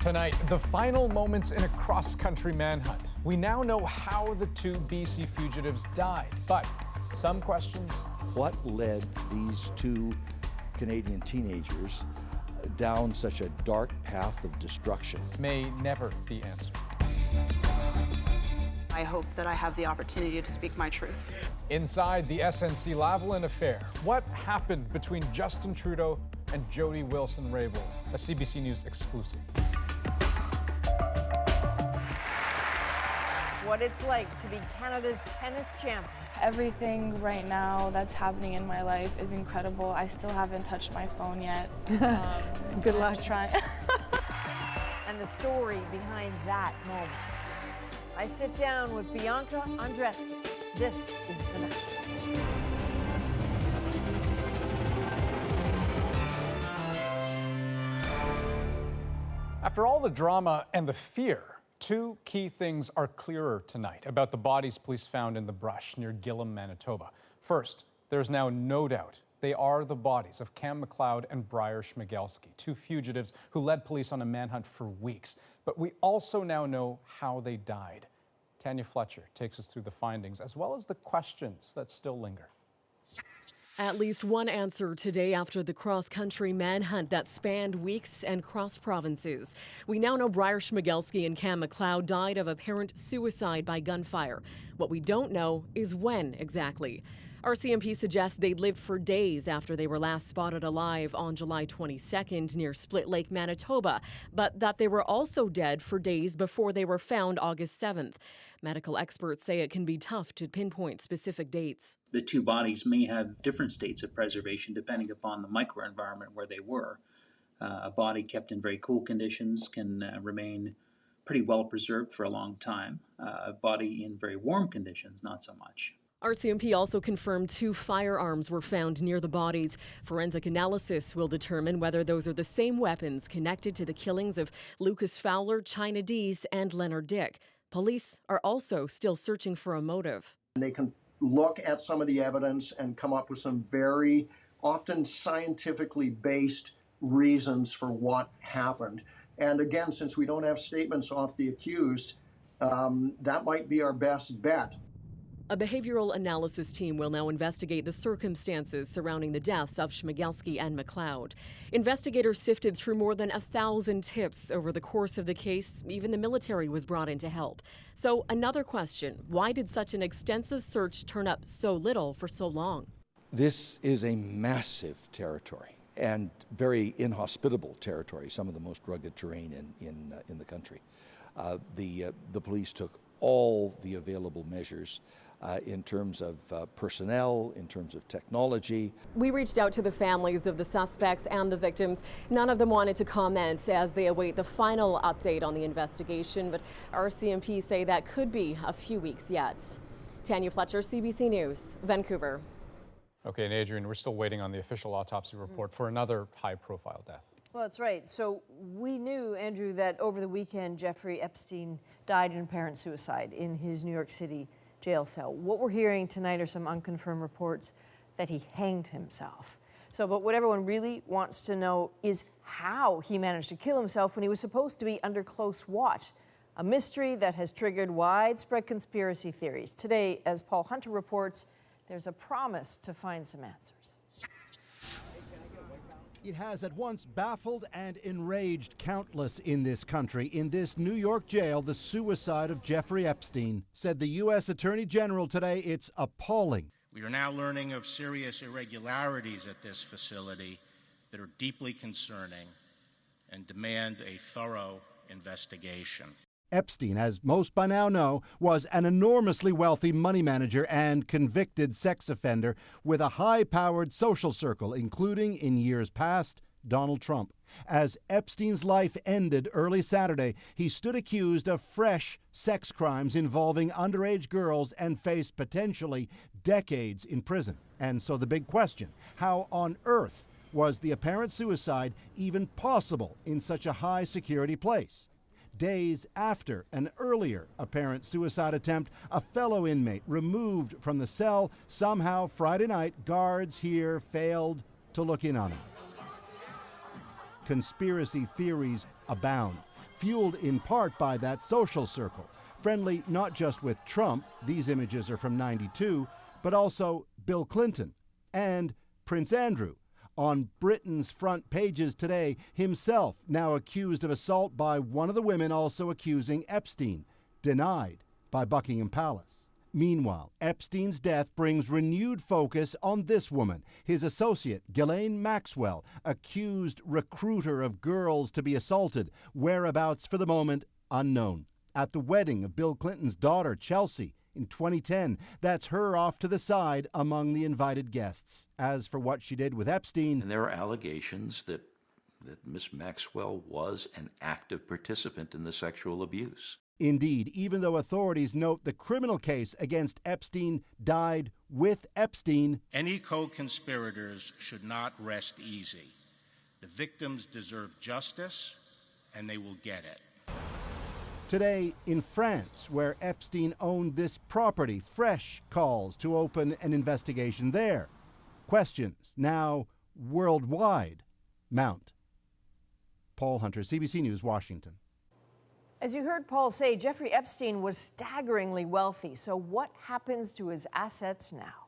Tonight, the final moments in a cross-country manhunt. We now know how the two BC fugitives died, but some questions. What led these two Canadian teenagers down such a dark path of destruction? May never be answered. I hope that I have the opportunity to speak my truth. Inside the SNC-Lavalin affair, what happened between Justin Trudeau and Jody Wilson-Raybould? A CBC News exclusive. What it's like to be Canada's tennis champion. Everything right now that's happening in my life is incredible. I still haven't touched my phone yet. Good luck. Trying. And the story behind that moment. I sit down with Bianca Andreescu. This is The National. After all the drama and the fear, two key things are clearer tonight about the bodies police found in the brush near Gillam, Manitoba. First, there's now no doubt they are the bodies of Cam McLeod and Briar Schmigelski, two fugitives who led police on a manhunt for weeks. But we also now know how they died. Tanya Fletcher takes us through the findings as well as the questions that still linger. At least one answer today after the cross-country manhunt that spanned weeks and crossed provinces. We now know Briar Schmigelski and Cam McLeod died of apparent suicide by gunfire. What we don't know is when exactly. RCMP suggests they lived for days after they were last spotted alive on July 22nd near Split Lake, Manitoba, but that they were also dead for days before they were found August 7th. Medical experts say it can be tough to pinpoint specific dates. The two bodies may have different states of preservation depending upon the microenvironment where they were. A body kept in very cool conditions can remain pretty well preserved for a long time. A body in very warm conditions, not so much. RCMP also confirmed two firearms were found near the bodies. Forensic analysis will determine whether those are the same weapons connected to the killings of Lucas Fowler, China Dees, and Leonard Dick. Police are also still searching for a motive. They can look at some of the evidence and come up with some very often scientifically based reasons for what happened. And again, since we don't have statements off the accused, that might be our best bet. A behavioral analysis team will now investigate the circumstances surrounding the deaths of Schmigelski and McLeod. Investigators sifted through more than 1,000 tips over the course of the case. Even the military was brought in to help. So another question, why did such an extensive search turn up so little for so long? This is a massive territory and very inhospitable territory, some of the most rugged terrain in the country. The police took all the available measures in terms of personnel, in terms of technology. We reached out to the families of the suspects and the victims. None of them wanted to comment as they await the final update on the investigation, but RCMP say that could be a few weeks yet. Tanya Fletcher, CBC News, Vancouver. Okay, and Adrian, we're still waiting on the official autopsy report for another high-profile death. Well, that's right. So we knew, Andrew, that over the weekend, Jeffrey Epstein died in apparent suicide in his New York City jail cell. What we're hearing tonight are some unconfirmed reports that he hanged himself. But what everyone really wants to know is how he managed to kill himself when he was supposed to be under close watch. A mystery that has triggered widespread conspiracy theories. Today, as Paul Hunter reports, there's a promise to find some answers. It has at once baffled and enraged countless in this country. In this New York jail, the suicide of Jeffrey Epstein. Said the U.S. Attorney General today, it's appalling. We are now learning of serious irregularities at this facility that are deeply concerning and demand a thorough investigation. Epstein, as most by now know, was an enormously wealthy money manager and convicted sex offender with a high-powered social circle, including, in years past, Donald Trump. As Epstein's life ended early Saturday, he stood accused of fresh sex crimes involving underage girls and faced potentially decades in prison. And so the big question, how on earth was the apparent suicide even possible in such a high-security place? Days after an earlier apparent suicide attempt, a fellow inmate removed from the cell. Somehow, Friday night, guards here failed to look in on him. Conspiracy theories abound. fueled in part by that social circle, friendly not just with Trump, these images are from '92, but also Bill Clinton and Prince Andrew. On Britain's front pages today, himself now accused of assault by one of the women also accusing Epstein, denied by Buckingham Palace. Meanwhile, Epstein's death brings renewed focus on this woman, his associate, Ghislaine Maxwell, accused recruiter of girls to be assaulted, whereabouts for the moment unknown. At the wedding of Bill Clinton's daughter, Chelsea, in 2010, that's her off to the side among the invited guests. As for what she did with Epstein... And there are allegations that Miss Maxwell was an active participant in the sexual abuse. Indeed, even though authorities note the criminal case against Epstein died with Epstein... Any co-conspirators should not rest easy. The victims deserve justice, and they will get it. Today, in France, where Epstein owned this property, fresh calls to open an investigation there. Questions, now worldwide, mount. Paul Hunter, CBC News, Washington. As you heard Paul say, Jeffrey Epstein was staggeringly wealthy. So what happens to his assets now?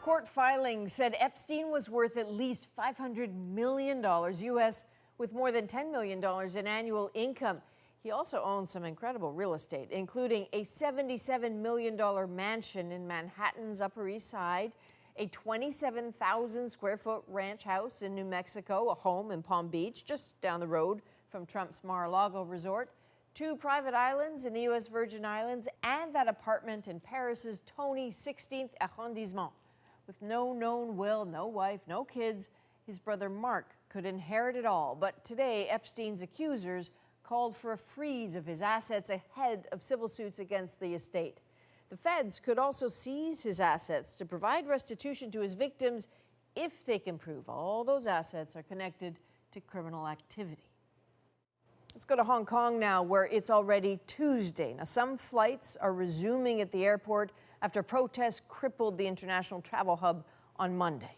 Court filings said Epstein was worth at least $500 million US, with more than $10 million in annual income. He also owns some incredible real estate, including a $77 million mansion in Manhattan's Upper East Side, a 27,000 square foot ranch house in New Mexico, a home in Palm Beach, just down the road from Trump's Mar-a-Lago resort, 2 private islands in the U.S. Virgin Islands, and that apartment in Paris's Tony 16th arrondissement. With no known will, no wife, no kids, his brother Mark could inherit it all. But today, Epstein's accusers called for a freeze of his assets ahead of civil suits against the estate. The feds could also seize his assets to provide restitution to his victims if they can prove all those assets are connected to criminal activity. Let's go to Hong Kong now, where it's already Tuesday. Now, some flights are resuming at the airport after protests crippled the international travel hub on Monday.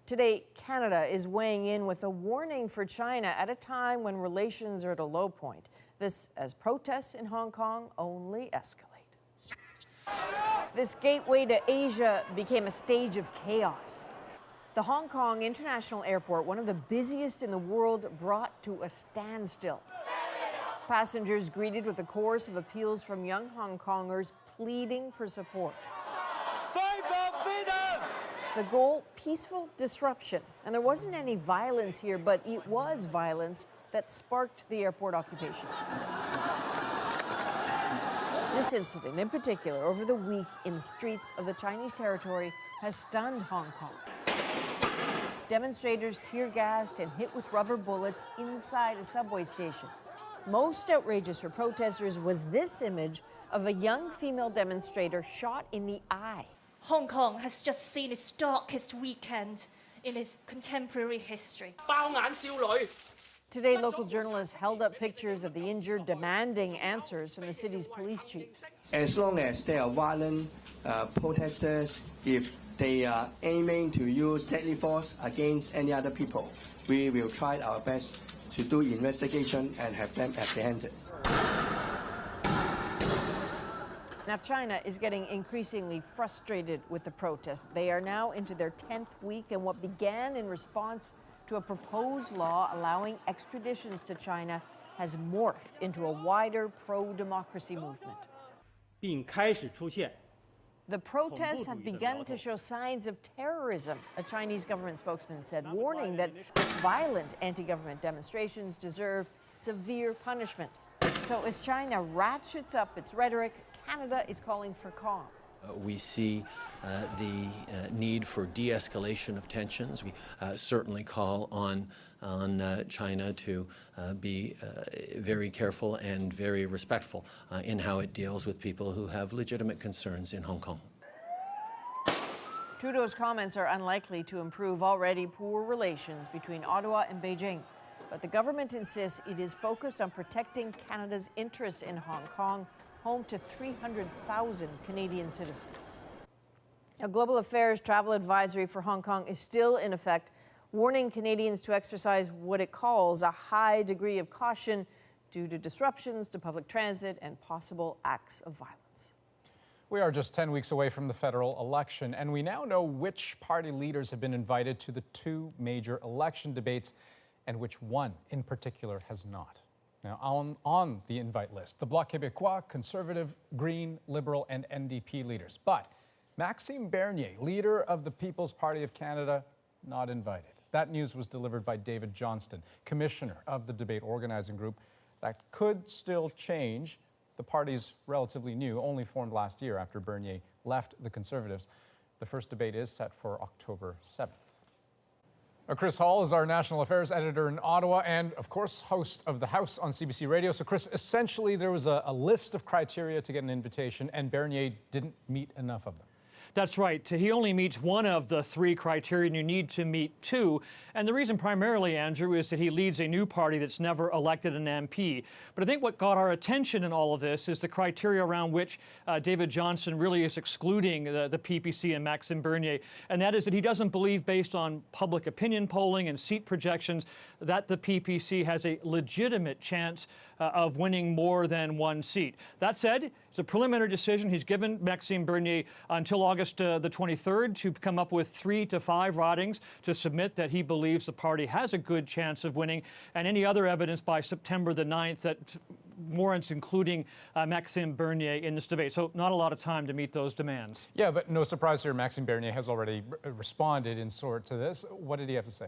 Today, Canada is weighing in with a warning for China at a time when relations are at a low point. This as protests in Hong Kong only escalate. This gateway to Asia became a stage of chaos. The Hong Kong International Airport, one of the busiest in the world, brought to a standstill. Passengers greeted with a chorus of appeals from young Hong Kongers pleading for support. Fight for freedom! The goal, peaceful disruption. And there wasn't any violence here, but it was violence that sparked the airport occupation. This incident in particular over the week in the streets of the Chinese territory has stunned Hong Kong. Demonstrators tear-gassed and hit with rubber bullets inside a subway station. Most outrageous for protesters was this image of a young female demonstrator shot in the eye. Hong Kong has just seen its darkest weekend in its contemporary history. Today, local journalists held up pictures of the injured, demanding answers from the city's police chiefs. As long as they are violent protesters, if they are aiming to use deadly force against any other people, we will try our best to do investigation and have them apprehended. Now, China is getting increasingly frustrated with the protests. They are now into their 10th week, and what began in response to a proposed law allowing extraditions to China has morphed into a wider pro-democracy movement. The protests have begun to show signs of terrorism, a Chinese government spokesman said, warning that violent anti-government demonstrations deserve severe punishment. So as China ratchets up its rhetoric, Canada is calling for calm. We see the need for de-escalation of tensions. We certainly call on China to be very careful and very respectful in how it deals with people who have legitimate concerns in Hong Kong. Trudeau's comments are unlikely to improve already poor relations between Ottawa and Beijing. But the government insists it is focused on protecting Canada's interests in Hong Kong, home to 300,000 Canadian citizens. A global affairs travel advisory for Hong Kong is still in effect, warning Canadians to exercise what it calls a high degree of caution due to disruptions to public transit and possible acts of violence. We are just 10 weeks away from the federal election, and we now know which party leaders have been invited to the two major election debates and which one in particular has not. Now, on the invite list, the Bloc Québécois, Conservative, Green, Liberal, and NDP leaders. But Maxime Bernier, leader of the People's Party of Canada, not invited. That news was delivered by David Johnston, commissioner of the debate organizing group. That could still change. The party's relatively new, only formed last year after Bernier left the Conservatives. The first debate is set for October 7th. Chris Hall is our national affairs editor in Ottawa and, of course, host of The House on CBC Radio. So, Chris, essentially there was a list of criteria to get an invitation, and Bernier didn't meet enough of them. That's right. He only meets one of the three criteria, and you need to meet two. And the reason primarily, Andrew, is that he leads a new party that's never elected an MP. But I think what got our attention in all of this is the criteria around which David Johnston really is excluding the PPC and Maxime Bernier. And that is that he doesn't believe, based on public opinion polling and seat projections, that the PPC has a legitimate chance of winning more than one seat. That said, it's a preliminary decision. He's given Maxime Bernier until August the 23rd to come up with 3 to 5 ridings to submit that he believes the party has a good chance of winning, and any other evidence by September the 9th that warrants including Maxime Bernier in this debate. So not a lot of time to meet those demands. Yeah, but no surprise here, Maxime Bernier has already responded in sort to this. What did he have to say?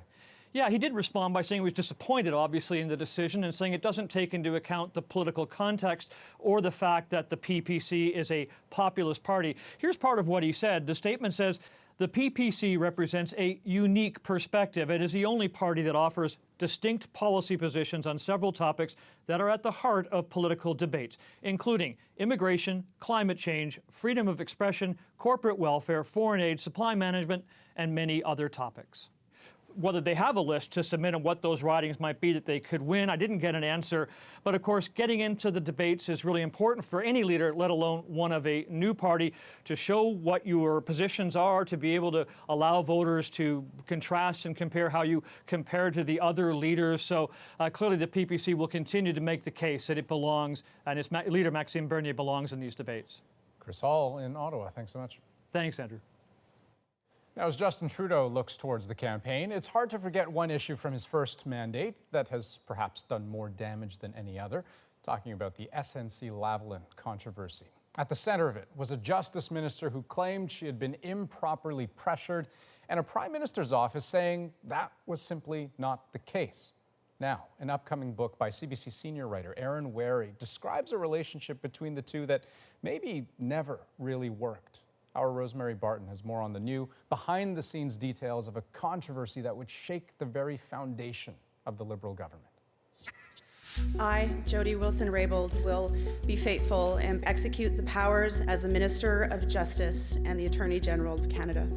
Yeah, he did respond by saying he was disappointed, obviously, in the decision and saying it doesn't take into account the political context or the fact that the PPC is a populist party. Here's part of what he said. The statement says, the PPC represents a unique perspective. It is the only party that offers distinct policy positions on several topics that are at the heart of political debates, including immigration, climate change, freedom of expression, corporate welfare, foreign aid, supply management, and many other topics. Whether they have a list to submit and what those ridings might be that they could win, I didn't get an answer. But of course, getting into the debates is really important for any leader, let alone one of a new party, to show what your positions are, to be able to allow voters to contrast and compare how you compare to the other leaders. So clearly the PPC will continue to make the case that it belongs, and its leader, Maxime Bernier, belongs in these debates. Chris Hall in Ottawa, thanks so much. Thanks, Andrew. Now, as Justin Trudeau looks towards the campaign, it's hard to forget one issue from his first mandate that has perhaps done more damage than any other, talking about the SNC-Lavalin controversy. At the center of it was a justice minister who claimed she had been improperly pressured, and a prime minister's office saying that was simply not the case. Now, an upcoming book by CBC senior writer Aaron Wary describes a relationship between the two that maybe never really worked. Our Rosemary Barton has more on the new, behind-the-scenes details of a controversy that would shake the very foundation of the Liberal government. I, Jody Wilson-Raybould, will be faithful and execute the powers as a Minister of Justice and the Attorney General of Canada.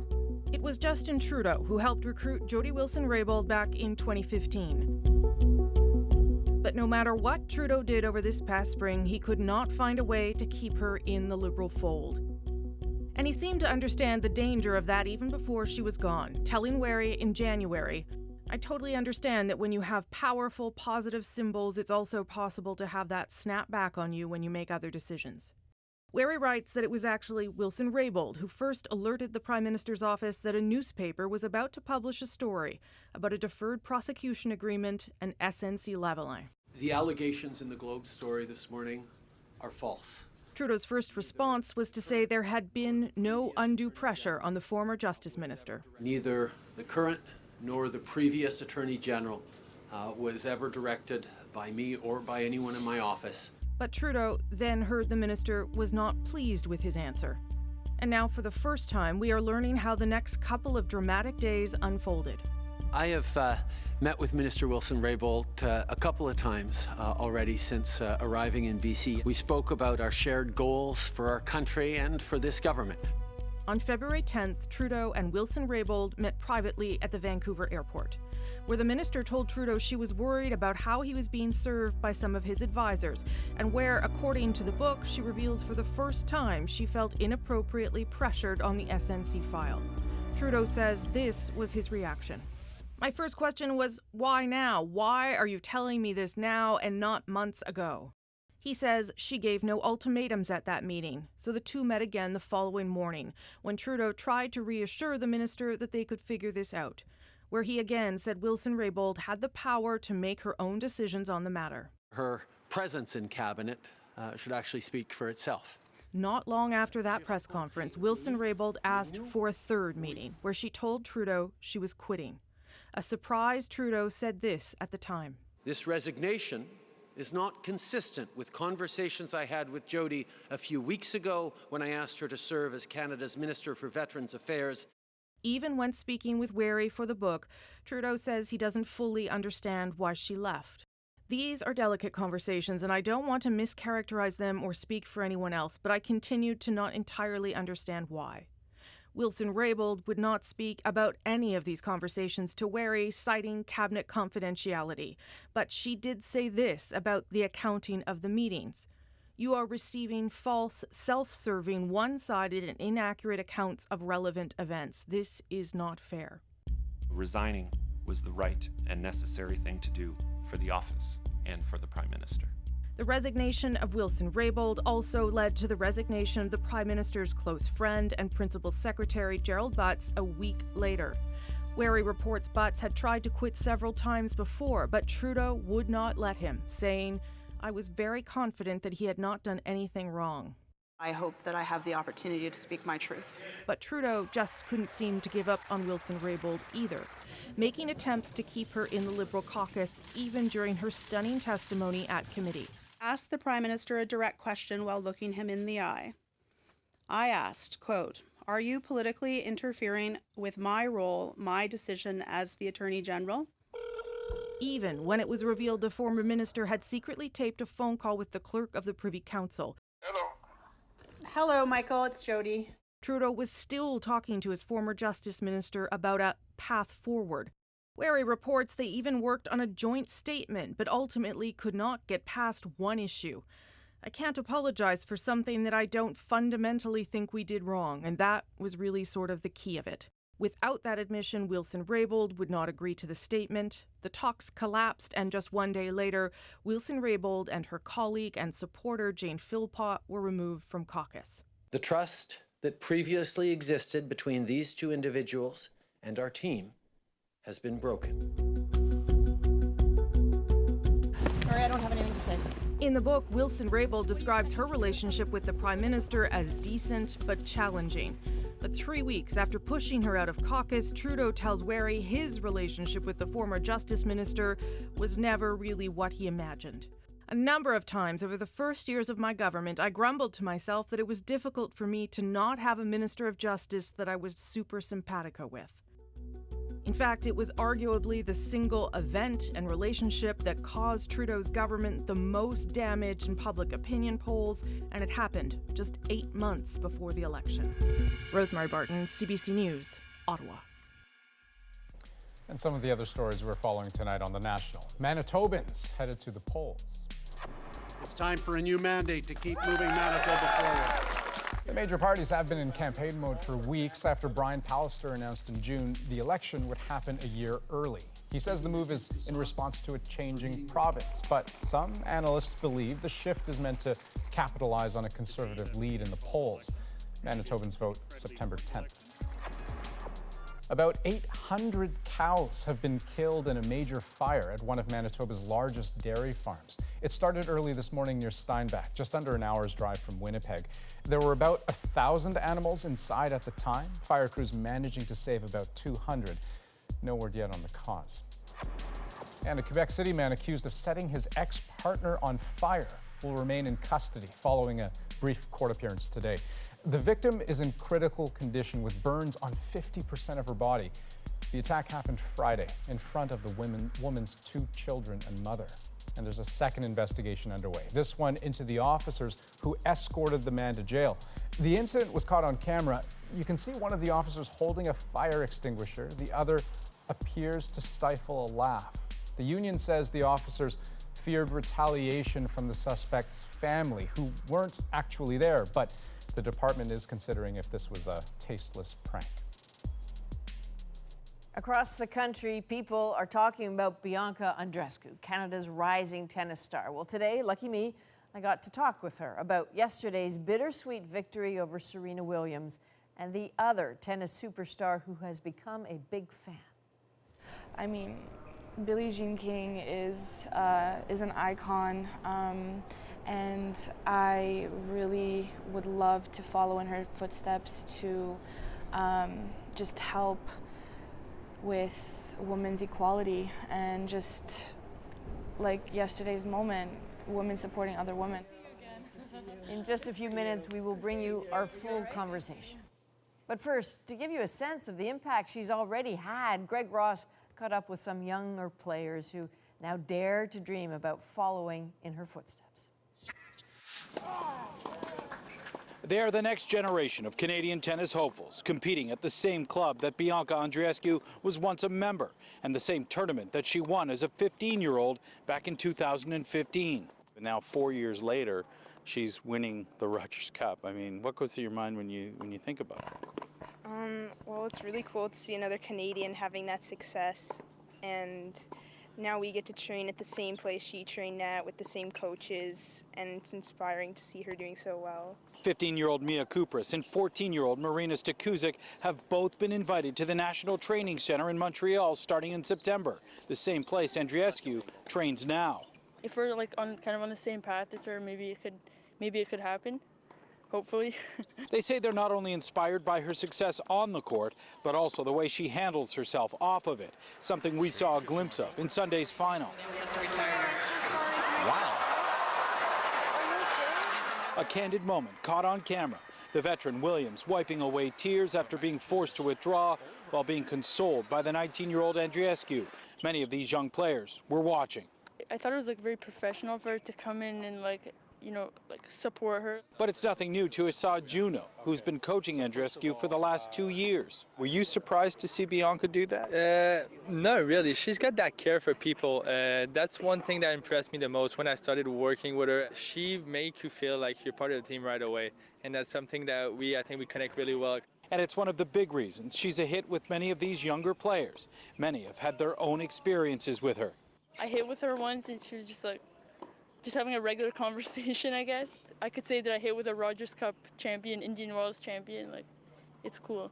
It was Justin Trudeau who helped recruit Jody Wilson-Raybould back in 2015. But no matter what Trudeau did over this past spring, he could not find a way to keep her in the Liberal fold. And he seemed to understand the danger of that even before she was gone, telling Wary in January, I totally understand that when you have powerful, positive symbols, it's also possible to have that snap back on you when you make other decisions. Wary writes that it was actually Wilson-Raybould who first alerted the Prime Minister's office that a newspaper was about to publish a story about a deferred prosecution agreement and SNC-Lavalin. The allegations in the Globe story this morning are false. Trudeau's first response was to say there had been no undue pressure on the former Justice Minister. Neither the current nor the previous Attorney General was ever directed by me or by anyone in my office. But Trudeau then heard the minister was not pleased with his answer. And now, for the first time, we are learning how the next couple of dramatic days unfolded. I have met with Minister Wilson-Raybould a couple of times already since arriving in BC. We spoke about our shared goals for our country and for this government. On February 10th, Trudeau and Wilson-Raybould met privately at the Vancouver airport, where the minister told Trudeau she was worried about how he was being served by some of his advisors, and where, according to the book, she reveals for the first time she felt inappropriately pressured on the SNC file. Trudeau says this was his reaction. My first question was, why now? Why are you telling me this now and not months ago? He says she gave no ultimatums at that meeting, so the two met again the following morning, when Trudeau tried to reassure the minister that they could figure this out, where he again said Wilson-Raybould had the power to make her own decisions on the matter. Her presence in cabinet should actually speak for itself. Not long after that press conference, Wilson-Raybould asked for a third meeting, where she told Trudeau she was quitting. A surprised Trudeau said this at the time. This resignation is not consistent with conversations I had with Jody a few weeks ago when I asked her to serve as Canada's Minister for Veterans Affairs. Even when speaking with Wary for the book, Trudeau says he doesn't fully understand why she left. These are delicate conversations, and I don't want to mischaracterize them or speak for anyone else, but I continued to not entirely understand why. Wilson-Raybould would not speak about any of these conversations to Wary, citing cabinet confidentiality. But she did say this about the accounting of the meetings. You are receiving false, self-serving, one-sided and inaccurate accounts of relevant events. This is not fair. Resigning was the right and necessary thing to do for the office and for the Prime Minister. The resignation of Wilson-Raybould also led to the resignation of the Prime Minister's close friend and Principal Secretary Gerald Butts a week later. Wary reports Butts had tried to quit several times before, but Trudeau would not let him, saying, "I was very confident that he had not done anything wrong." I hope that I have the opportunity to speak my truth. But Trudeau just couldn't seem to give up on Wilson-Raybould either, making attempts to keep her in the Liberal caucus even during her stunning testimony at committee. Asked the Prime Minister a direct question while looking him in the eye. I asked, quote, "Are you politically interfering with my role, my decision as the Attorney General?" Even when it was revealed the former minister had secretly taped a phone call with the clerk of the Privy Council. Hello, Michael, it's Jody. Trudeau was still talking to his former Justice Minister about a path forward. Wary reports they even worked on a joint statement, but ultimately could not get past one issue. I can't apologize for something that I don't fundamentally think we did wrong, and that was really sort of the key of it. Without that admission, Wilson-Raybould would not agree to the statement. The talks collapsed, and just one day later, Wilson-Raybould and her colleague and supporter Jane Philpott were removed from caucus. The trust that previously existed between these two individuals and our team has been broken. Sorry, I don't have anything to say. In the book, Wilson-Raybould describes her relationship with the Prime Minister as decent but challenging. But 3 weeks after pushing her out of caucus, Trudeau tells Wary his relationship with the former Justice Minister was never really what he imagined. A number of times over the first years of my government, I grumbled to myself that it was difficult for me to not have a Minister of Justice that I was super simpatico with. In fact, it was arguably the single event and relationship that caused Trudeau's government the most damage in public opinion polls, and it happened just 8 months before the election. Rosemary Barton, CBC News, Ottawa. And some of the other stories we're following tonight on The National. Manitobans headed to the polls. It's time for a new mandate to keep moving Manitoba forward. The major parties have been in campaign mode for weeks after Brian Pallister announced in June the election would happen a year early. He says the move is in response to a changing province, but some analysts believe the shift is meant to capitalize on a Conservative lead in the polls. Manitobans vote September 10th. About 800 cows have been killed in a major fire at one of Manitoba's largest dairy farms. It started early this morning near Steinbach, just under an hour's drive from Winnipeg. There were about 1,000 animals inside at the time, fire crews managing to save about 200. No word yet on the cause. And a Quebec City man accused of setting his ex-partner on fire will remain in custody following a brief court appearance today. The victim is in critical condition with burns on 50% of her body. The attack happened Friday in front of the woman's 2 children and mother. And there's a second investigation underway, this one into the officers who escorted the man to jail. The incident was caught on camera. You can see one of the officers holding a fire extinguisher. The other appears to stifle a laugh. The union says the officers feared retaliation from the suspect's family, who weren't actually there, but the department is considering if this was a tasteless prank. Across the country, people are talking about Bianca Andreescu, Canada's rising tennis star. Well, today, lucky me, I got to talk with her about yesterday's bittersweet victory over Serena Williams and the other tennis superstar who has become a big fan. I mean, Billie Jean King is an icon, and I really would love to follow in her footsteps to just help with women's equality and just like yesterday's moment, women supporting other women. In just a few minutes, we will bring you our full conversation. But first, to give you a sense of the impact she's already had, Greg Ross caught up with some younger players who now dare to dream about following in her footsteps. They are the next generation of Canadian tennis hopefuls, competing at the same club that Bianca Andreescu was once a member, and the same tournament that she won as a 15-year-old back in 2015. And now 4 years later, she's winning the Rogers Cup. I mean, what goes through your mind when you think about it? Well, it's really cool to see another Canadian having that success, and now we get to train at the same place she trained at with the same coaches, and it's inspiring to see her doing so well. 15-year-old Mia Kupras and 14-year-old Marina Stakuzic have both been invited to the National Training Center in Montreal starting in September, the same place Andreescu trains now. If we're like kind of on the same path as her, maybe it could happen. Hopefully. They say they're not only inspired by her success on the court, but also the way she handles herself off of it, something we saw a glimpse of in Sunday's final. Wow. A candid moment caught on camera. The veteran Williams wiping away tears after being forced to withdraw while being consoled by the 19-year-old Andreescu. Many of these young players were watching. I thought it was very professional for her to come in and support her. But it's nothing new to Assad Juno, who's been coaching Andreescu for the last 2 years. Were you surprised to see Bianca do that? No, really. She's got that care for people. That's one thing that impressed me the most when I started working with her. She makes you feel like you're part of the team right away. And that's something that I think we connect really well. And it's one of the big reasons she's a hit with many of these younger players. Many have had their own experiences with her. I hit with her once and she was just having a regular conversation, I guess. I could say that I hit with a Rogers Cup champion, Indian Wells champion. It's cool.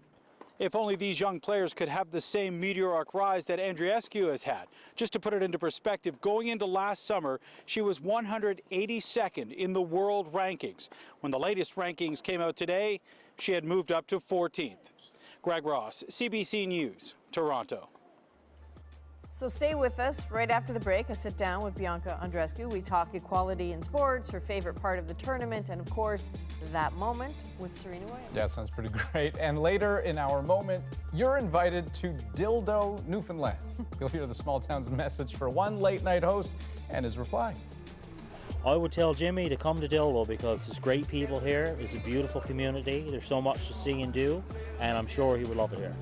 If only these young players could have the same meteoric rise that Andreescu has had. Just to put it into perspective, going into last summer, she was 182nd in the world rankings. When the latest rankings came out today, she had moved up to 14th. Greg Ross, CBC News, Toronto. So stay with us. Right after the break, I sit down with Bianca Andreescu. We talk equality in sports, her favorite part of the tournament, and of course, that moment with Serena Williams. Yeah, sounds pretty great. And later in our moment, you're invited to Dildo, Newfoundland. You'll hear the small town's message for one late night host and his reply. I would tell Jimmy to come to Dildo because there's great people here. It's a beautiful community. There's so much to see and do, and I'm sure he would love it here.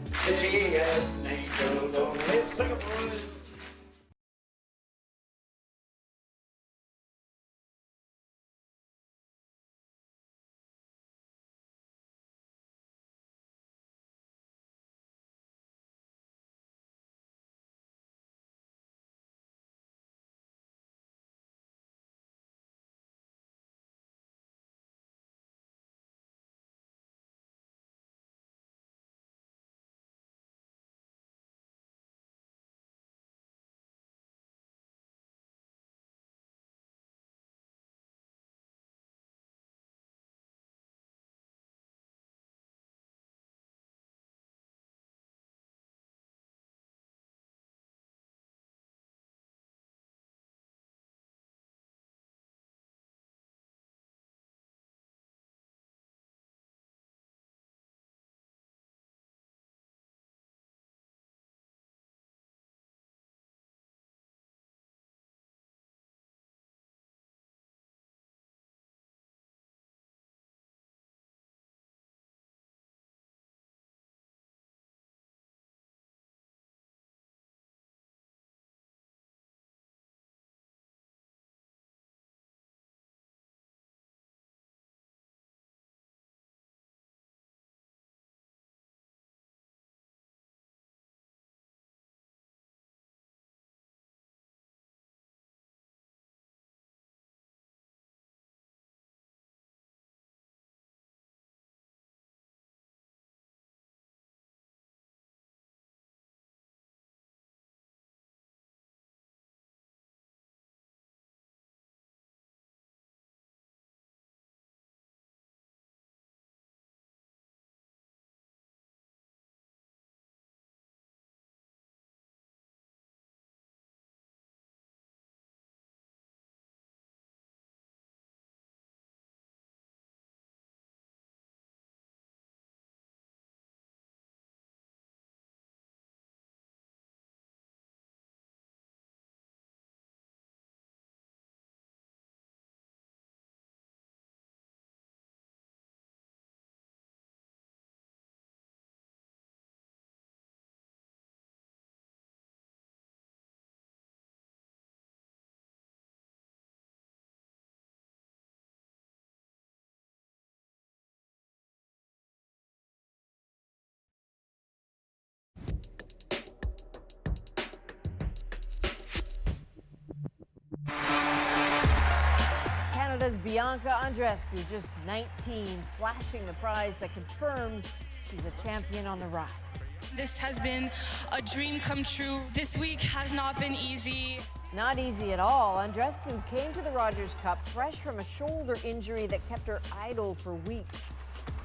Canada's Bianca Andreescu, just 19, flashing the prize that confirms she's a champion on the rise. This has been a dream come true. This week has not been easy. Not easy at all. Andreescu came to the Rogers Cup fresh from a shoulder injury that kept her idle for weeks.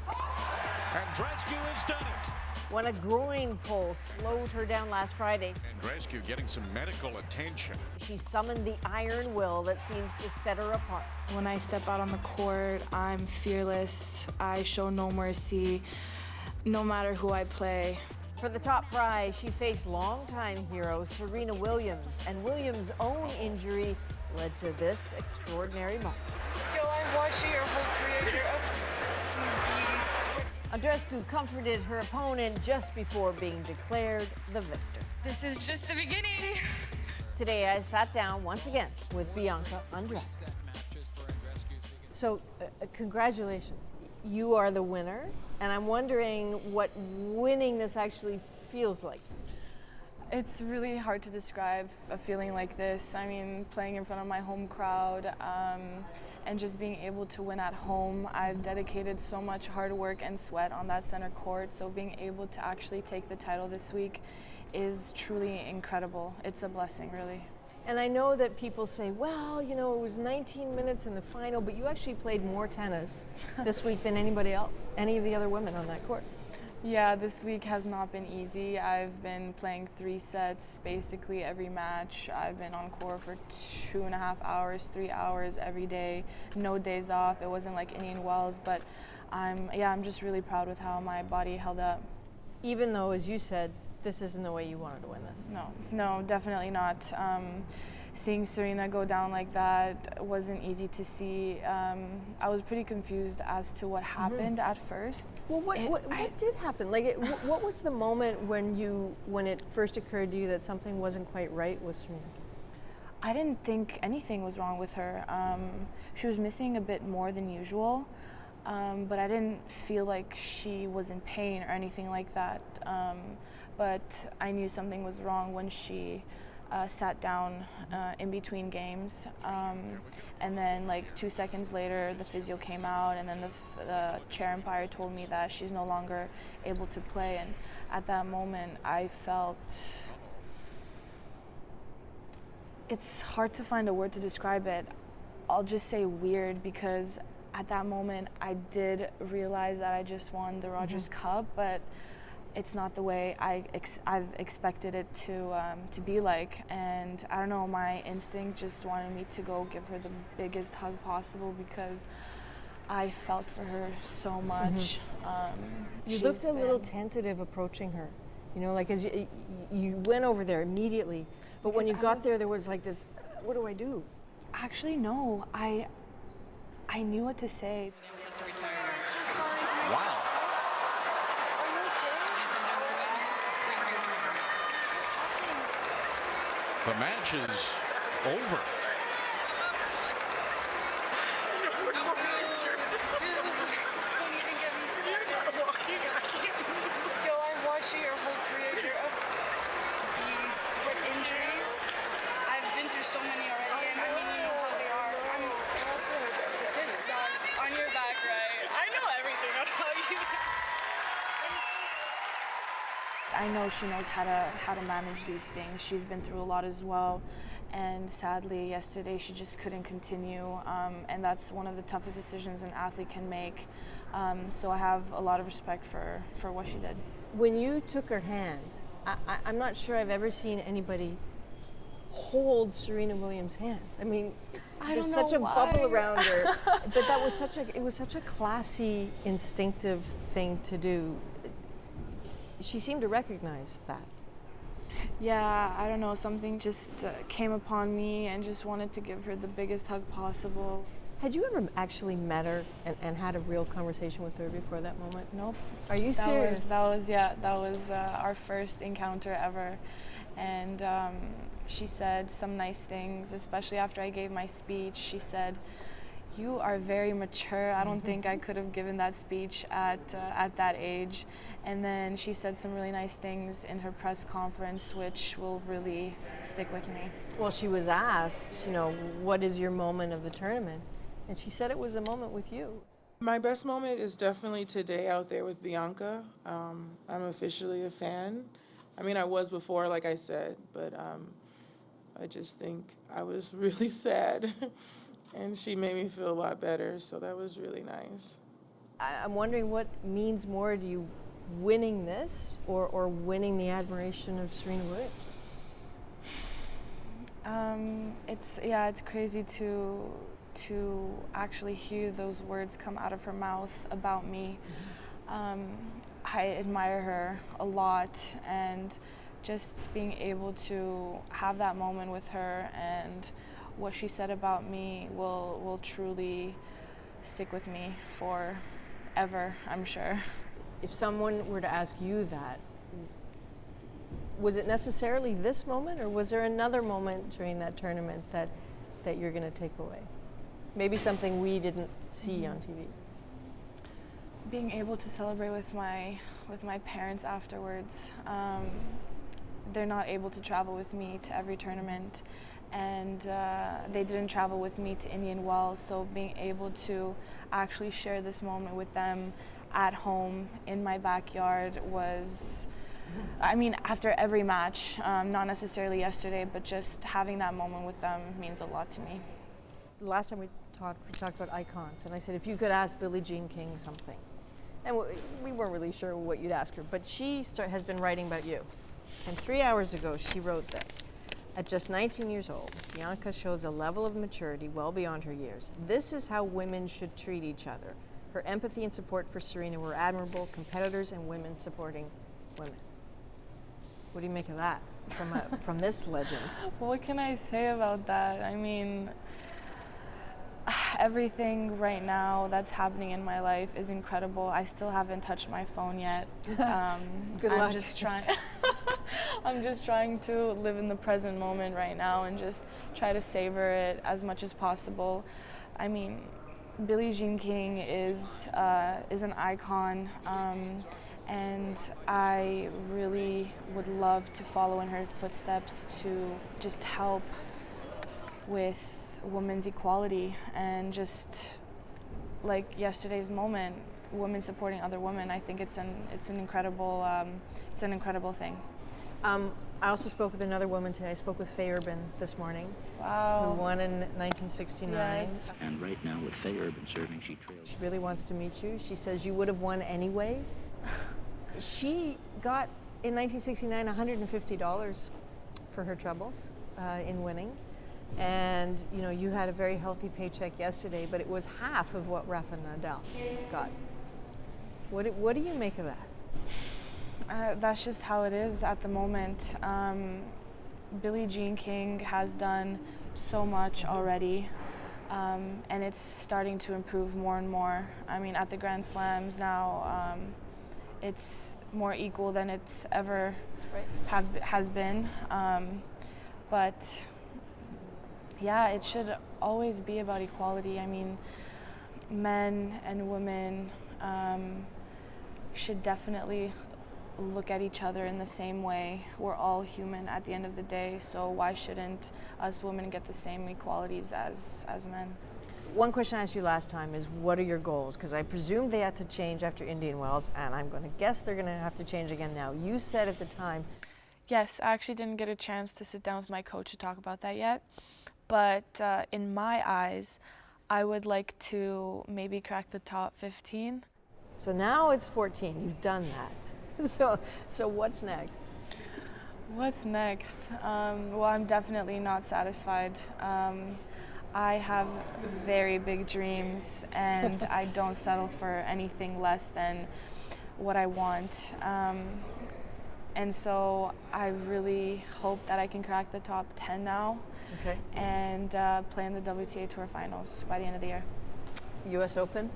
Andreescu has done it. When a groin pull slowed her down last Friday, Andreescu getting some medical attention. she summoned the iron will that seems to set her apart. When I step out on the court, I'm fearless. I show no mercy, no matter who I play. For the top prize, she faced longtime hero Serena Williams, and Williams' own injury led to this extraordinary moment. Yo, I've watched your whole career. You're a beast. Andreescu comforted her opponent just before being declared the victor. This is just the beginning. Today, I sat down once again with Bianca Andreescu. So, congratulations. You are the winner, and I'm wondering what winning this actually feels like. It's really hard to describe a feeling like this. I mean, playing in front of my home crowd and just being able to win at home. I've dedicated so much hard work and sweat on that center court, so being able to actually take the title this week is truly incredible. It's a blessing, really. And I know that people say, well, you know, it was 19 minutes in the final, but you actually played more tennis this week than anybody else, any of the other women on that court. Yeah, this week has not been easy. I've been playing 3 sets basically every match. I've been on court for 2.5 hours, 3 hours every day, no days off. It wasn't like Indian Wells, but I'm just really proud with how my body held up. Even though, as you said, this isn't the way you wanted to win this. No, definitely not. Seeing Serena go down like that wasn't easy to see. I was pretty confused as to what happened at first. Well, what did happen? Like, what was the moment when it first occurred to you that something wasn't quite right with Serena? I didn't think anything was wrong with her. She was missing a bit more than usual, but I didn't feel like she was in pain or anything like that. But I knew something was wrong when she sat down in between games, and then like 2 seconds later the physio came out, and then the chair umpire told me that she's no longer able to play. And at that moment I felt, it's hard to find a word to describe it. I'll just say weird, because at that moment I did realize that I just won the Rogers Cup, but it's not the way I've expected it to be like. And I don't know, my instinct just wanted me to go give her the biggest hug possible, because I felt for her so much. You looked a little tentative approaching her, you know, like as you went over there immediately, but when you got there was like this, what do I do? Actually, no, I knew what to say. Wow. The match is over. Yo, I've watched your whole career. You're a beast. With injuries, I've been through so many already, and I mean, you know how they are. This sucks. On your back, right? I know everything about you. I know she knows how to manage these things. She's been through a lot as well, and sadly yesterday she just couldn't continue, and that's one of the toughest decisions an athlete can make. So I have a lot of respect for what she did. When you took her hand, I'm not sure I've ever seen anybody hold Serena Williams' hand. I mean, there's such a bubble around her, but that was it was such a classy, instinctive thing to do. She seemed to recognize that. Yeah, I don't know, something just came upon me and just wanted to give her the biggest hug possible. Had you ever actually met her and had a real conversation with her before that moment? Nope. Are you serious? That was our first encounter ever. And she said some nice things, especially after I gave my speech. She said, "You are very mature. I don't think I could have given that speech at that age." And then she said some really nice things in her press conference, which will really stick with me. Well, she was asked, you know, what is your moment of the tournament? And she said it was a moment with you. My best moment is definitely today out there with Bianca. I'm officially a fan. I mean, I was before, like I said, but I just think I was really sad and she made me feel a lot better, so that was really nice. I'm wondering what means more to you, winning this or winning the admiration of Serena Williams? It's crazy to actually hear those words come out of her mouth about me. I admire her a lot, and just being able to have that moment with her and what she said about me will truly stick with me forever, I'm sure. If someone were to ask you that, was it necessarily this moment, or was there another moment during that tournament that you're going to take away? Maybe something we didn't see on TV. Being able to celebrate with my parents afterwards. They're not able to travel with me to every tournament, and they didn't travel with me to Indian Wells, so being able to actually share this moment with them at home in my backyard was, I mean, after every match, not necessarily yesterday, but just having that moment with them means a lot to me. Last time we talked about icons, and I said if you could ask Billie Jean King something, and we weren't really sure what you'd ask her, but she has been writing about you. And 3 hours ago, she wrote this. At just 19 years old, Bianca shows a level of maturity well beyond her years. This is how women should treat each other. Her empathy and support for Serena were admirable, competitors and women supporting women. What do you make of that from this legend? What can I say about that? I mean, everything right now that's happening in my life is incredible. I still haven't touched my phone yet. Good luck. I'm just trying to live in the present moment right now and just try to savor it as much as possible. I mean, Billie Jean King is an icon, and I really would love to follow in her footsteps to just help with women's equality, and just like yesterday's moment, women supporting other women. I think it's an incredible thing. I also spoke with another woman today. I spoke with Faye Urban this morning. Wow. Who won in 1969. Yes. And right now with Faye Urban serving, she trails. She really wants to meet you. She says you would have won anyway. She got, in 1969, $150 for her troubles in winning. And you had a very healthy paycheck yesterday, but it was half of what Rafa Nadal got. What do you make of that? That's just how it is at the moment. Billie Jean King has done so much already, and it's starting to improve more and more. I mean, at the Grand Slams now, it's more equal than it's ever has been. But yeah, it should always be about equality. I mean, men and women should definitely look at each other in the same way. We're all human at the end of the day, so why shouldn't us women get the same equalities as men? One question I asked you last time is, what are your goals? Because I presume they had to change after Indian Wells, and I'm going to guess they're going to have to change again now. You said at the time. Yes, I actually didn't get a chance to sit down with my coach to talk about that yet, but in my eyes, I would like to maybe crack the top 15. So now it's 14, you've done that. So what's next? What's next? Well, I'm definitely not satisfied. I have very big dreams, and I don't settle for anything less than what I want. And so I really hope that I can crack the top 10 now. Okay. And play in the WTA Tour Finals by the end of the year. U.S. Open?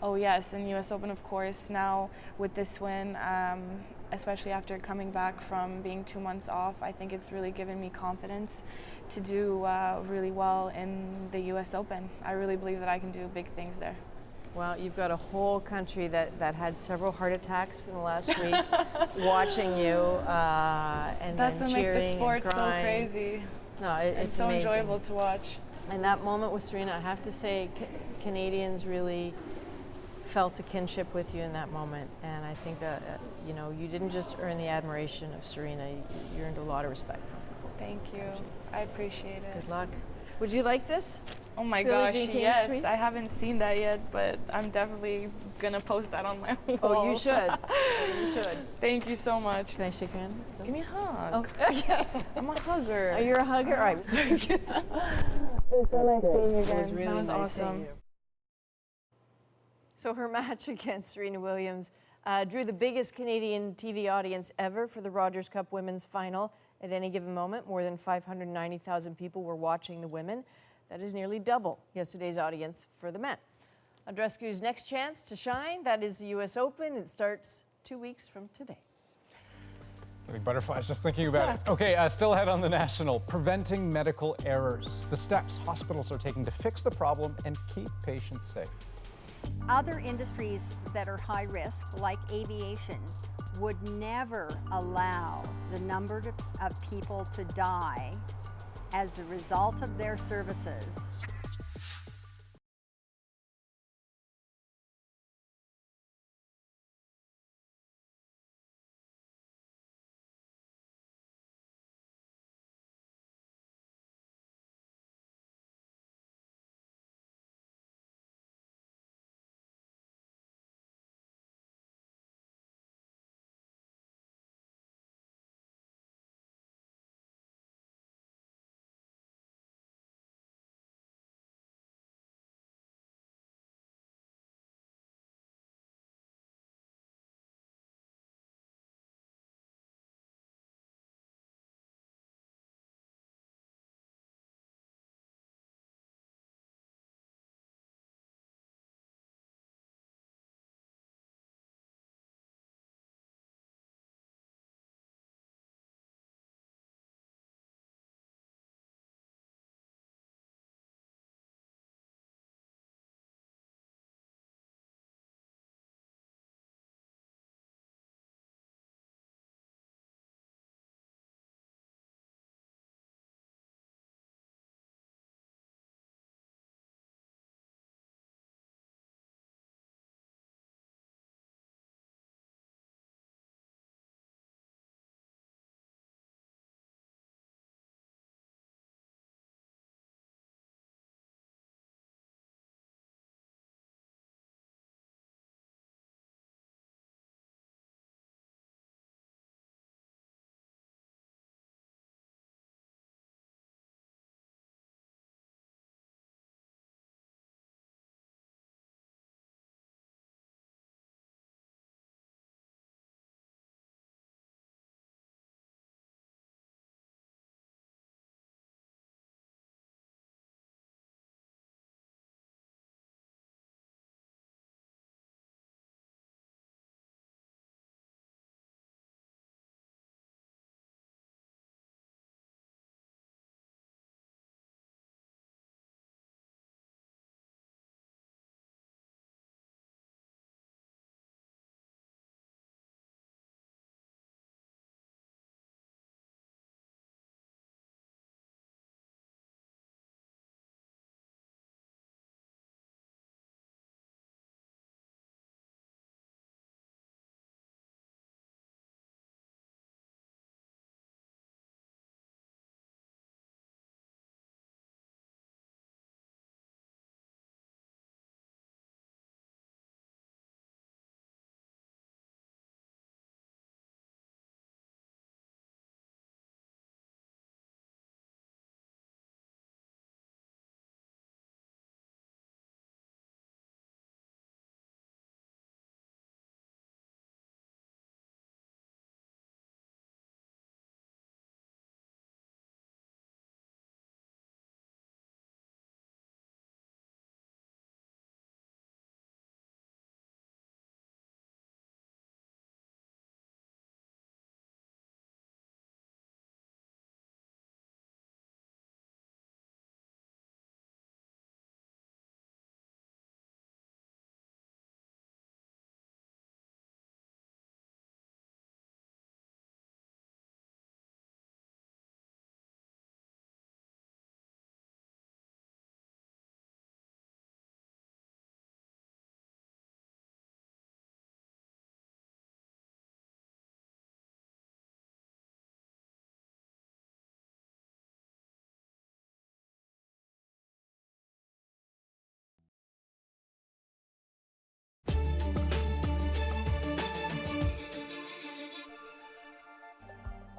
Oh yes, and U.S. Open, of course. Now with this win, especially after coming back from being 2 months off, I think it's really given me confidence to do really well in the U.S. Open. I really believe that I can do big things there. Well, you've got a whole country that had several heart attacks in the last week watching you and That's then what cheering makes the sport and crying. so crazy. No, it's so amazing. enjoyable to watch. And that moment with Serena, I have to say, Canadians really felt a kinship with you in that moment. And I think that, you know, you didn't just earn the admiration of Serena, you earned a lot of respect from people. Thank you. I appreciate it. Good luck. Would you like this? Oh my Billie gosh, Jean King's yes. tweet? I haven't seen that yet, but I'm definitely gonna post that on my wall. Oh, you should. You should. Thank you so much. Can I shake your hand? Give me a hug. Oh, okay. I'm a hugger. Oh, you're a hugger? All right. It was so nice seeing you again. It was really that was nice seeing awesome. you. So her match against Serena Williams drew the biggest Canadian TV audience ever for the Rogers Cup Women's Final. At any given moment, more than 590,000 people were watching the women. That is nearly double yesterday's audience for the men. Andreescu's next chance to shine, that is the U.S. Open. It starts 2 weeks from today. Getting butterflies just thinking about it. Okay, still ahead on the National, preventing medical errors. The steps hospitals are taking to fix the problem and keep patients safe. Other industries that are high risk, like aviation, would never allow the number of people to die as a result of their services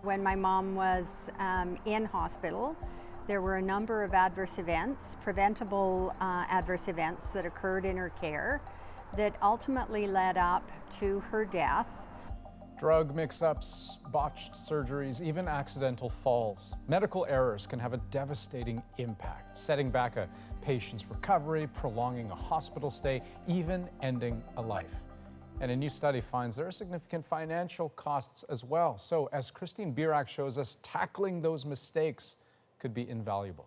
When my mom was in hospital, there were a number of adverse events, preventable adverse events that occurred in her care that ultimately led up to her death. Drug mix-ups, botched surgeries, even accidental falls. Medical errors can have a devastating impact, setting back a patient's recovery, prolonging a hospital stay, even ending a life. And a new study finds there are significant financial costs as well. So, as Christine Birak shows us, tackling those mistakes could be invaluable.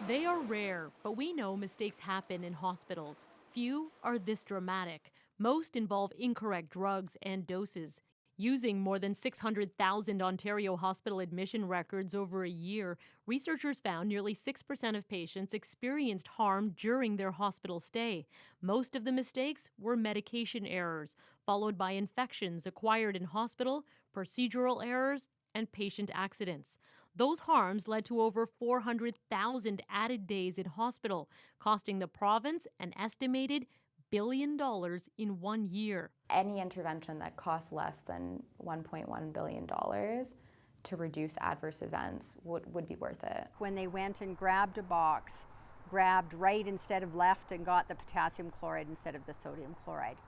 They are rare, but we know mistakes happen in hospitals. Few are this dramatic. Most involve incorrect drugs and doses. Using more than 600,000 Ontario hospital admission records over a year, researchers found nearly 6% of patients experienced harm during their hospital stay. Most of the mistakes were medication errors, followed by infections acquired in hospital, procedural errors, and patient accidents. Those harms led to over 400,000 added days in hospital, costing the province an estimated $1 billion in 1 year. Any intervention that costs less than $1.1 billion to reduce adverse events would be worth it. When they went and grabbed a box, grabbed right instead of left and got the potassium chloride instead of the sodium chloride.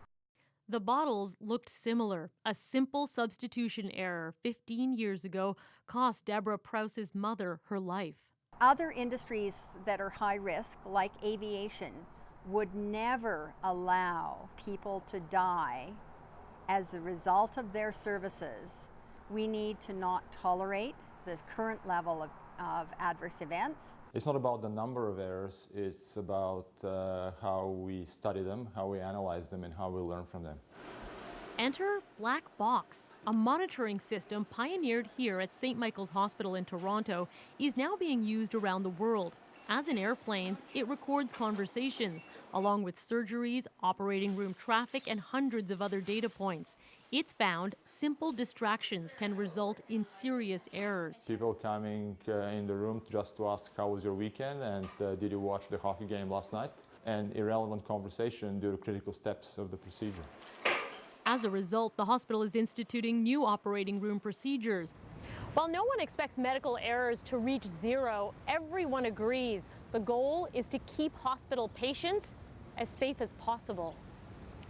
The bottles looked similar. A simple substitution error 15 years ago cost Deborah Preuss's mother her life. Other industries that are high risk, like aviation, would never allow people to die as a result of their services. We need to not tolerate the current level of adverse events. It's not about the number of errors, it's about how we study them, how we analyze them, and how we learn from them. Enter Black Box, a monitoring system pioneered here at St. Michael's Hospital in Toronto, is now being used around the world. As in airplanes, it records conversations, along with surgeries, operating room traffic, and hundreds of other data points. It's found simple distractions can result in serious errors. People coming in the room just to ask how was your weekend and did you watch the hockey game last night? And irrelevant conversation due to critical steps of the procedure. As a result, the hospital is instituting new operating room procedures. While no one expects medical errors to reach zero, everyone agrees the goal is to keep hospital patients as safe as possible.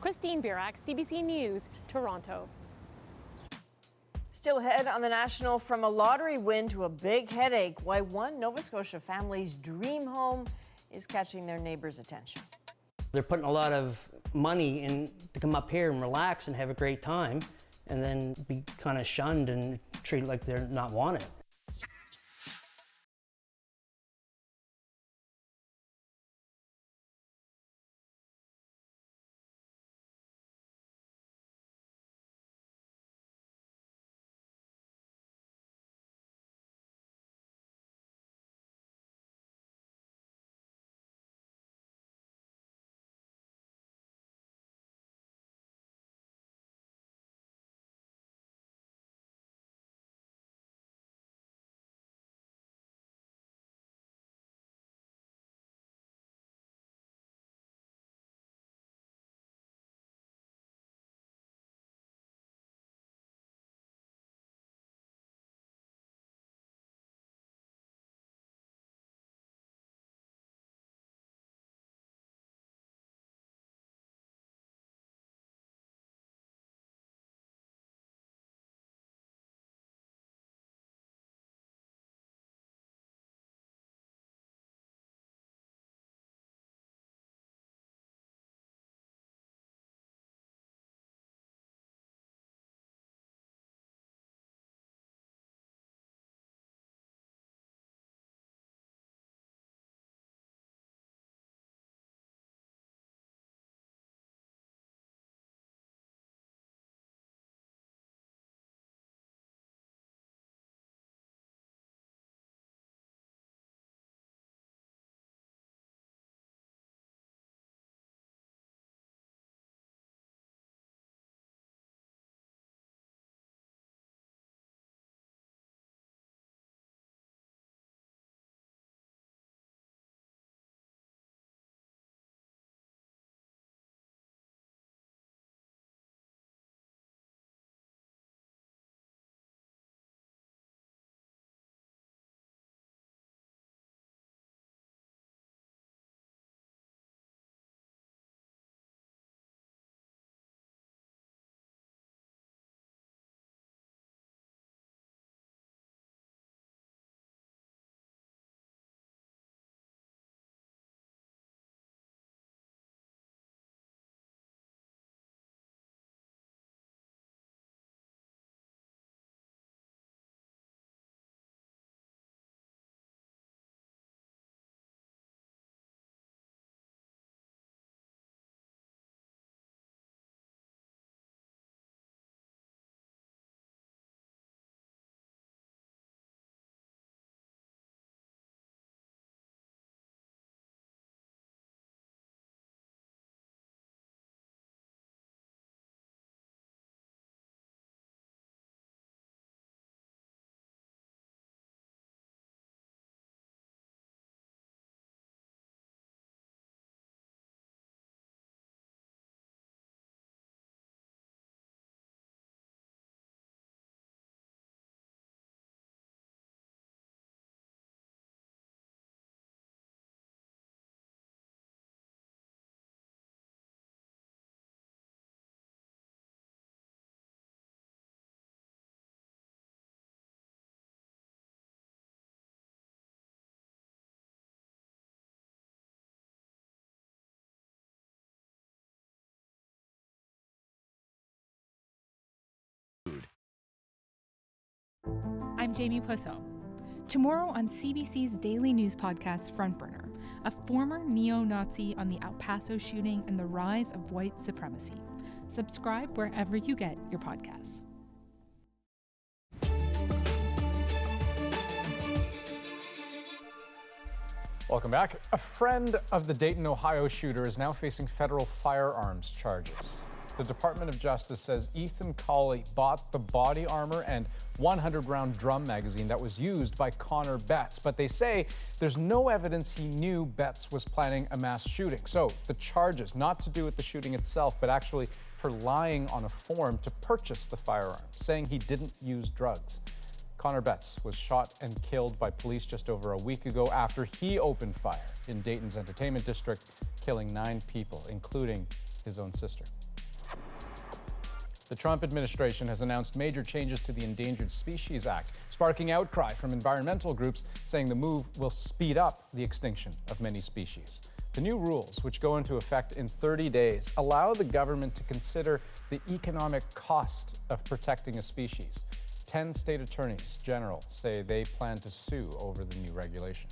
Christine Birak, CBC News, Toronto. Still ahead on the National, from a lottery win to a big headache, why one Nova Scotia family's dream home is catching their neighbors' attention. They're putting a lot of money in to come up here and relax and have a great time, and then be kind of shunned and treated like they're not wanted. I'm Jamie Pusso. Tomorrow on CBC's daily news podcast Front Burner, a former neo-Nazi on the El Paso shooting and the rise of white supremacy. Subscribe wherever you get your podcasts. Welcome back. A friend of the Dayton, Ohio shooter is now facing federal firearms charges. The Department of Justice says Ethan Cawley bought the body armor and 100-round drum magazine that was used by Connor Betts, but they say there's no evidence he knew Betts was planning a mass shooting. So the charges, not to do with the shooting itself, but actually for lying on a form to purchase the firearm, saying he didn't use drugs. Connor Betts was shot and killed by police just over a week ago after he opened fire in Dayton's entertainment district, killing 9 people, including his own sister. The Trump administration has announced major changes to the Endangered Species Act, sparking outcry from environmental groups saying the move will speed up the extinction of many species. The new rules, which go into effect in 30 days, allow the government to consider the economic cost of protecting a species. 10 state attorneys general say they plan to sue over the new regulation.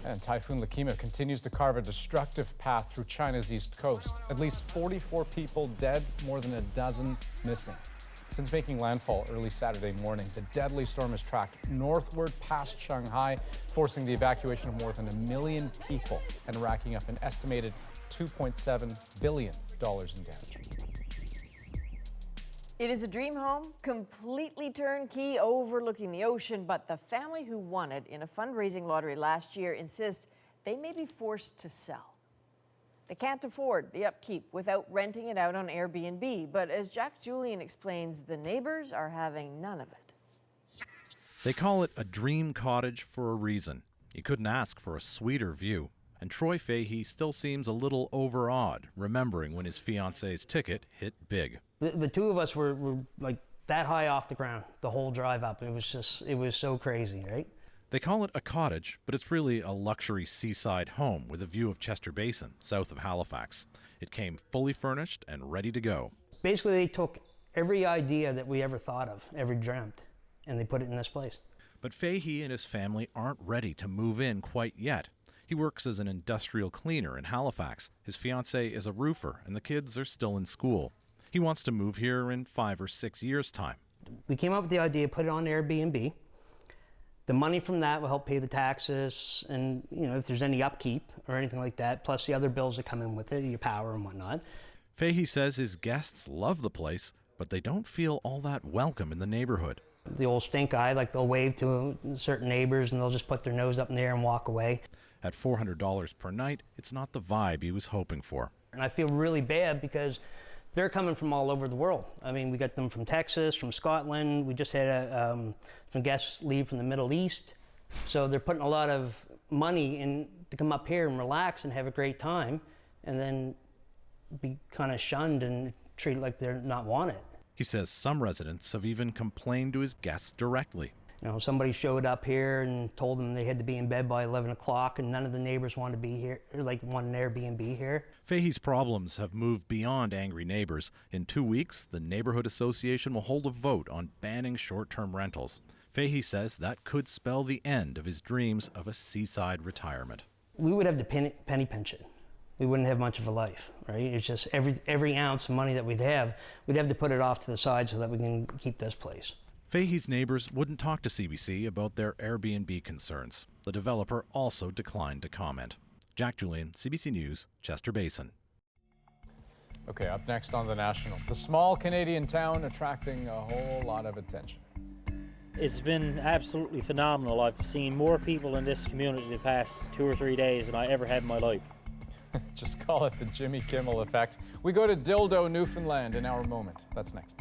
And Typhoon Lakima continues to carve a destructive path through China's east coast. At least 44 people dead, more than a dozen missing. Since making landfall early Saturday morning, the deadly storm has tracked northward past Shanghai, forcing the evacuation of more than 1 million people and racking up an estimated $2.7 billion in damage. It is a dream home, completely turnkey, overlooking the ocean, but the family who won it in a fundraising lottery last year insists they may be forced to sell. They can't afford the upkeep without renting it out on Airbnb, but as Jack Julian explains, the neighbors are having none of it. They call it a dream cottage for a reason. You couldn't ask for a sweeter view. And Troy Fahey still seems a little overawed, remembering when his fiancée's ticket hit big. The two of us were like that high off the ground the whole drive up. It was so crazy, right? They call it a cottage, but it's really a luxury seaside home with a view of Chester Basin, south of Halifax. It came fully furnished and ready to go. Basically, they took every idea that we ever thought of, ever dreamt, and they put it in this place. But Fahey and his family aren't ready to move in quite yet. He works as an industrial cleaner in Halifax. His fiancée is a roofer, and the kids are still in school. He wants to move here in 5 or 6 years' time. We came up with the idea, put it on Airbnb. The money from that will help pay the taxes and, if there's any upkeep or anything like that, plus the other bills that come in with it, your power and whatnot. Fahey says his guests love the place, but they don't feel all that welcome in the neighborhood. The old stink eye, like they'll wave to certain neighbors and they'll just put their nose up in the air and walk away. At $400 per night, it's not the vibe he was hoping for. And I feel really bad because they're coming from all over the world. I mean, we got them from Texas, from Scotland. We just had some guests leave from the Middle East. So they're putting a lot of money in to come up here and relax and have a great time, and then be kind of shunned and treated like they're not wanted. He says some residents have even complained to his guests directly. Somebody showed up here and told them they had to be in bed by 11 o'clock, and none of the neighbors wanted to be here, want an Airbnb here. Fahey's problems have moved beyond angry neighbors. In 2 weeks, the Neighborhood Association will hold a vote on banning short-term rentals. Fahey says that could spell the end of his dreams of a seaside retirement. We would have to penny pinch it. We wouldn't have much of a life, right? It's just every ounce of money that we'd have to put it off to the side so that we can keep this place. Fahey's neighbors wouldn't talk to CBC about their Airbnb concerns. The developer also declined to comment. Jack Julian, CBC News, Chester Basin. Okay, up next on The National. The small Canadian town attracting a whole lot of attention. It's been absolutely phenomenal. I've seen more people in this community the past 2 or 3 days than I ever had in my life. Just call it the Jimmy Kimmel effect. We go to Dildo, Newfoundland in our moment. That's next.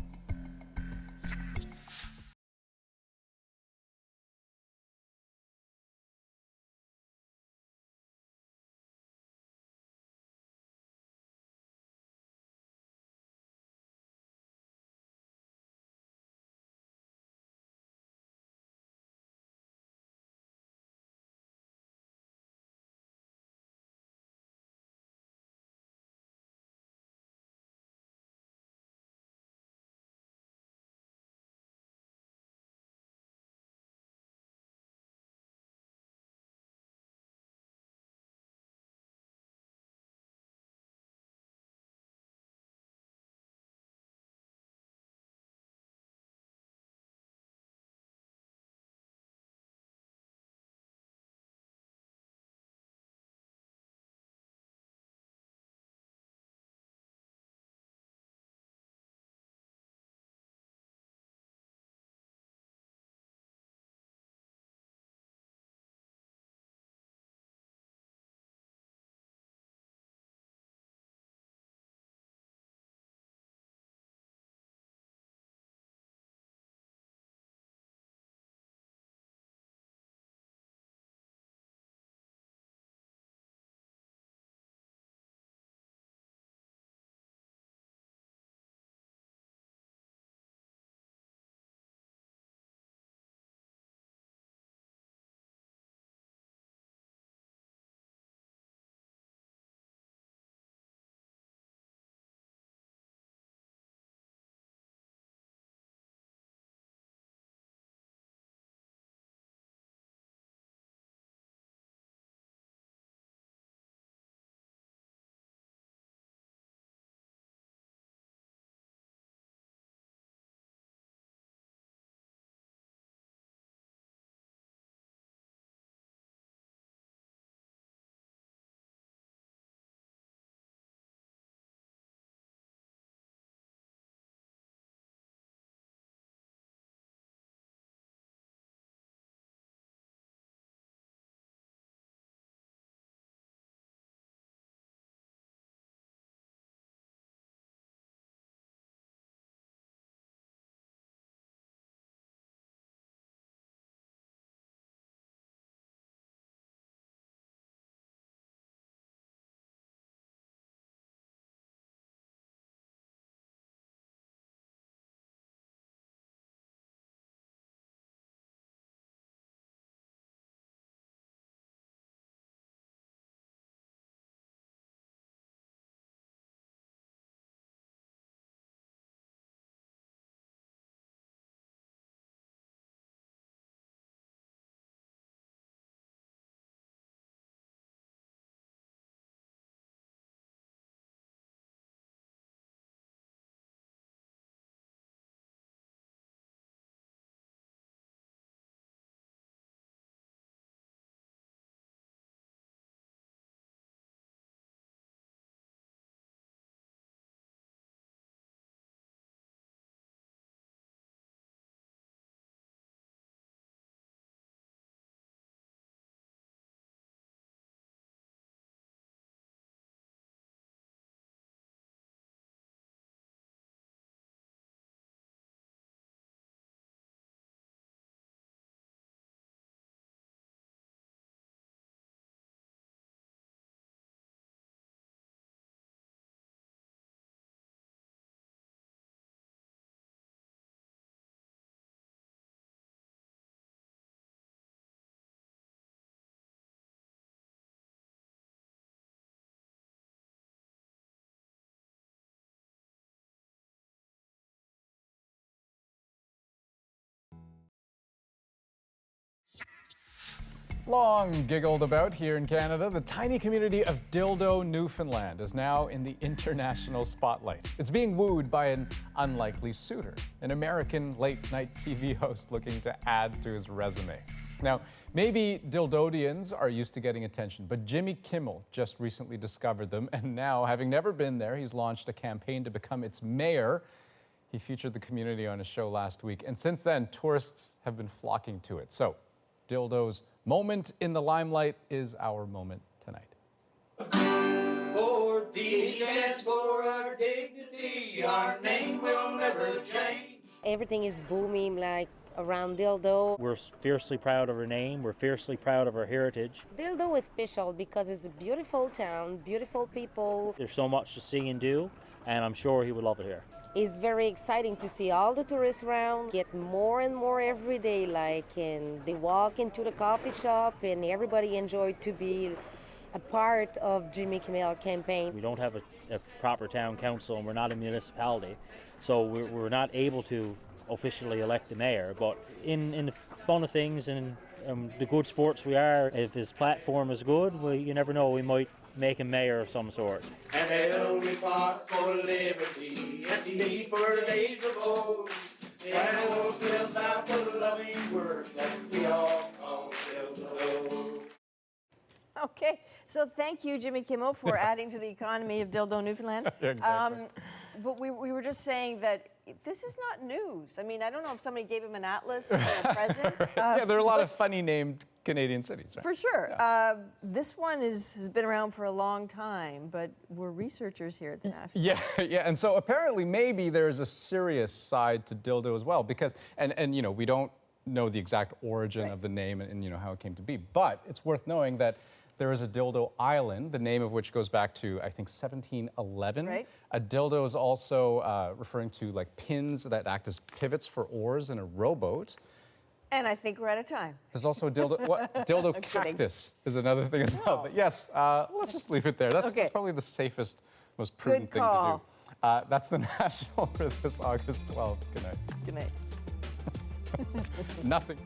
Long giggled about here in Canada, the tiny community of Dildo, Newfoundland is now in the international spotlight. It's being wooed by an unlikely suitor, an American late-night TV host looking to add to his resume. Now, maybe Dildodians are used to getting attention, but Jimmy Kimmel just recently discovered them, and now, having never been there, he's launched a campaign to become its mayor. He featured the community on his show last week, and since then, tourists have been flocking to it. So, Dildo's moment in the limelight is our moment tonight. 4D stands for our dignity, our name will never change. Everything is booming like around Dildo. We're fiercely proud of our name, we're fiercely proud of our heritage. Dildo is special because it's a beautiful town, beautiful people. There's so much to see and do, and I'm sure he would love it here. It's very exciting to see all the tourists around get more and more every day, and they walk into the coffee shop and everybody enjoyed to be a part of Jimmy Kimmel campaign. We don't have a proper town council and we're not a municipality, so we're not able to officially elect the mayor, but in the fun of things and the good sports we are, if his platform is good, you never know, we might make him mayor of some sort. And hell we fought for liberty and the need for days of old. The animals lives out the loving word that we all call Dildo. Okay, so thank you, Jimmy Kimmel, for adding to the economy of Dildo, Newfoundland. Exactly. But we were just saying that this is not news. I mean, I don't know if somebody gave him an atlas or a present. Yeah, there are a lot of funny named Canadian cities, right? For sure. Yeah. This one has been around for a long time, but we're researchers here at the National. Yeah, and so apparently maybe there's a serious side to Dildo as well, because, and you know, we don't know the exact origin of the name and you know, how it came to be, but it's worth knowing that there is a Dildo Island, the name of which goes back to, I think, 1711. Right. A dildo is also referring to like pins that act as pivots for oars in a rowboat. And I think we're out of time. There's also a dildo, dildo cactus is another thing as well. But yes, let's just leave it there. That's probably the safest, most prudent thing to do. That's the National for this August 12th. Good night. Good night. Nothing.